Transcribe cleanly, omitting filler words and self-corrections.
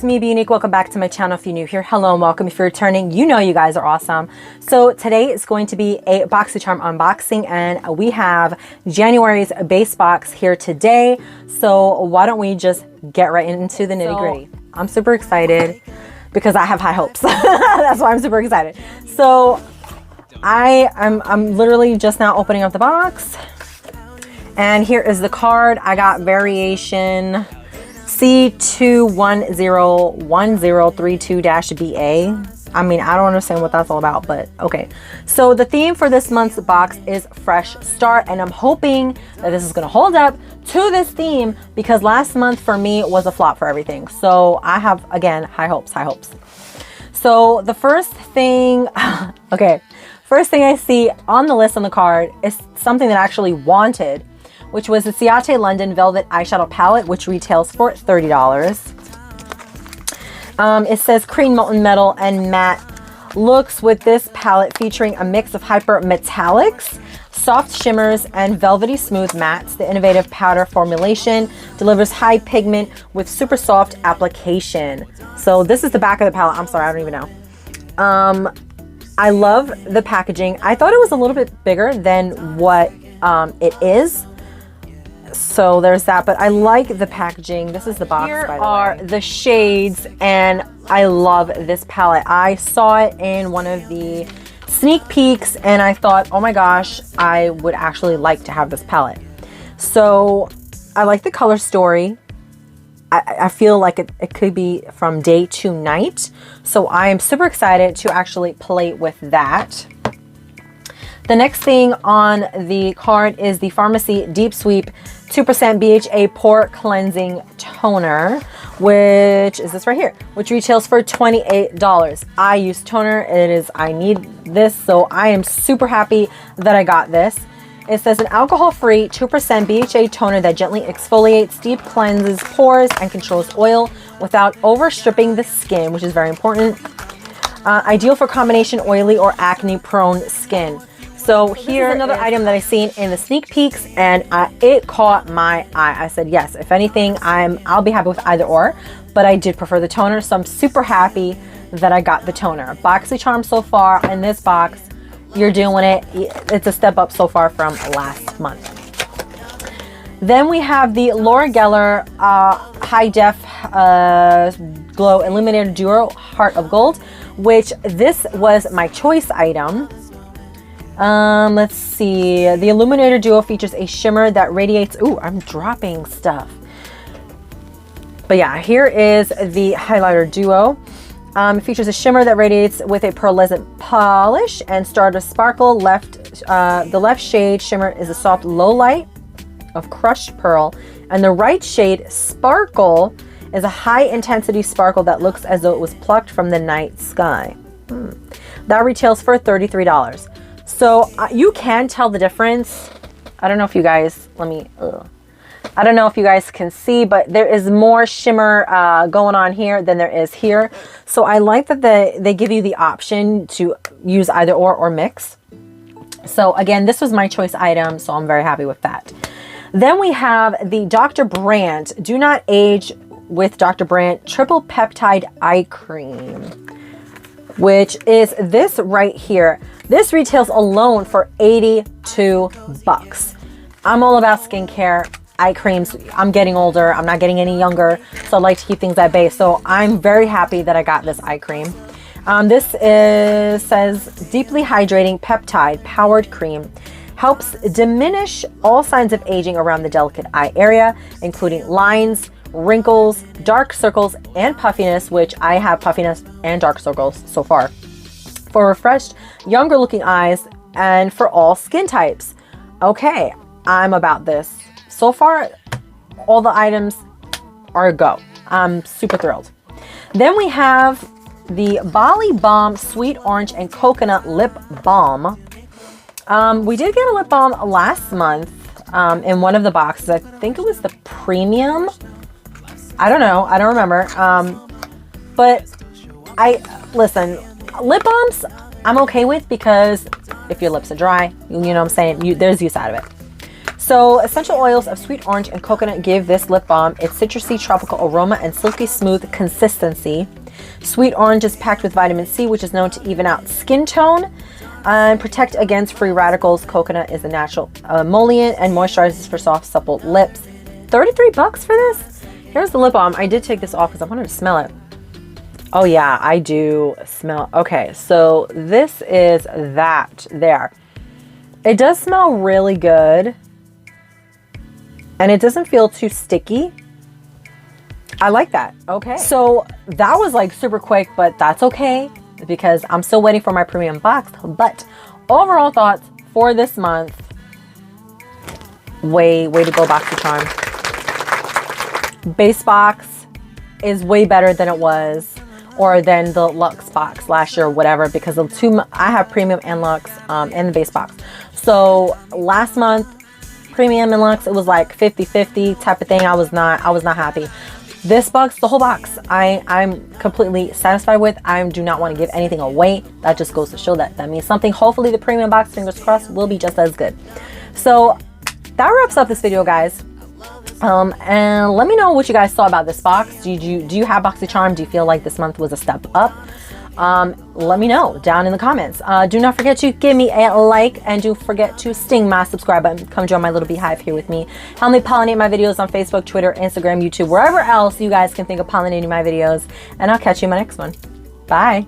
it's me, Be Unique. Welcome back to my channel. If you're new here, hello and welcome. If you're returning, you know you guys are awesome. So today is going to be a BoxyCharm unboxing, and we have January's base box here today. So why don't we just get right into the nitty gritty? So, I'm super excited because I have high hopes. That's why I'm super excited. So I'm literally just now opening up the box, and here is the card. I got variation C2101032-BA. I mean, I don't understand what that's all about, but okay. So the theme for this month's box is Fresh Start, and I'm hoping that this is going to hold up to this theme because last month for me was a flop for everything. So I have, again, high hopes. So the first thing, first thing I see on the list on the card is something that I actually wanted, which was the Ciate London Velvet Eyeshadow Palette, which retails for $30. It says cream molten metal and matte looks with this palette featuring a mix of hyper metallics, soft shimmers, and velvety smooth mattes. The innovative powder formulation delivers high pigment with super soft application. So this is the back of the palette. I'm sorry, I don't even know. I love the packaging. I thought it was a little bit bigger than what it is. So there's that, but I like the packaging. This is the box, by the way. Here are the shades, and I love this palette. I saw it in one of the sneak peeks, and I thought, oh my gosh, I would actually like to have this palette. So I like the color story. I feel like it could be from day to night. So I am super excited to actually play with that. The next thing on the card is the Pharmacy Deep Sweep 2% BHA Pore Cleansing Toner, which is this right here, which retails for $28. I use toner. I need this, so I am super happy that I got this. It says an alcohol-free 2% BHA toner that gently exfoliates, deep cleanses pores, and controls oil without overstripping the skin, which is very important. Ideal for combination oily or acne-prone skin. So here is another item that I seen in the sneak peeks, and it caught my eye. I said, yes, if anything, I'll be happy with either or, but I did prefer the toner, so I'm super happy that I got the toner. BoxyCharm so far in this box, you're doing it. It's a step up so far from last month. Then we have the Laura Geller High Def Glow Illuminator Duo Heart of Gold, which this was my choice item. Let's see. The Illuminator Duo features a shimmer that radiates. Ooh, I'm dropping stuff. But yeah, here is the Highlighter Duo. It features a shimmer that radiates with a pearlescent polish and Stardust Sparkle. The left shade shimmer is a soft low light of crushed pearl, and the right shade Sparkle is a high intensity sparkle that looks as though it was plucked from the night sky. That retails for $33. So you can tell the difference. I don't know if you guys, I don't know if you guys can see, but there is more shimmer going on here than there is here. So I like that they give you the option to use either or mix. So again, this was my choice item, so I'm very happy with that. Then we have the Dr. Brandt Do Not Age with Dr. Brandt Triple Peptide Eye Cream, which is this right here. This retails alone for $82. I'm all about skincare, eye creams. I'm getting older. I'm not getting any younger, so I like to keep things at bay. So I'm very happy that I got this eye cream. This says deeply hydrating peptide powered cream. Helps diminish all signs of aging around the delicate eye area, including lines, wrinkles, dark circles, and puffiness, which I have puffiness and dark circles so far. For refreshed, younger looking eyes, and for all skin types. Okay, I'm about this. So far, all the items are a go. I'm super thrilled. Then we have the Bali Balm Sweet Orange and Coconut Lip Balm. We did get a lip balm last month in one of the boxes. I think it was the premium. I don't know. I don't remember. But listen, lip balms I'm okay with because if your lips are dry, you know what I'm saying, there's use out of it. So essential oils of sweet orange and coconut give this lip balm its citrusy tropical aroma and silky smooth consistency. Sweet orange is packed with vitamin C, which is known to even out skin tone and protect against free radicals. Coconut is a natural emollient and moisturizes for soft, supple lips. 33 bucks for this? Here's the lip balm. I did take this off because I wanted to smell it. Oh yeah, I do smell. Okay, so this is that there. It does smell really good. And it doesn't feel too sticky. I like that. Okay. So that was like super quick, but that's okay because I'm still waiting for my premium box. But overall thoughts for this month. Way to go, BoxyCharm. Base box is way better than it was, or than the Luxe box last year or whatever, because of I have premium and Luxe and the base box. So last month, premium and Luxe, it was like 50-50 type of thing. I was not happy. This box, the whole box, I'm completely satisfied with. I do not want to give anything away. That just goes to show that means something. Hopefully the premium box, fingers crossed, will be just as good. So that wraps up this video, guys. And let me know what you guys saw about this box. Do you have BoxyCharm? Do you feel like this month was a step up? Let me know down in the comments. Do not forget to give me a like, and do forget to sting my subscribe button. Come join my little beehive here with me. Help me pollinate my videos on Facebook, Twitter, Instagram, YouTube, wherever else you guys can think of pollinating my videos. And I'll catch you in my next one. Bye.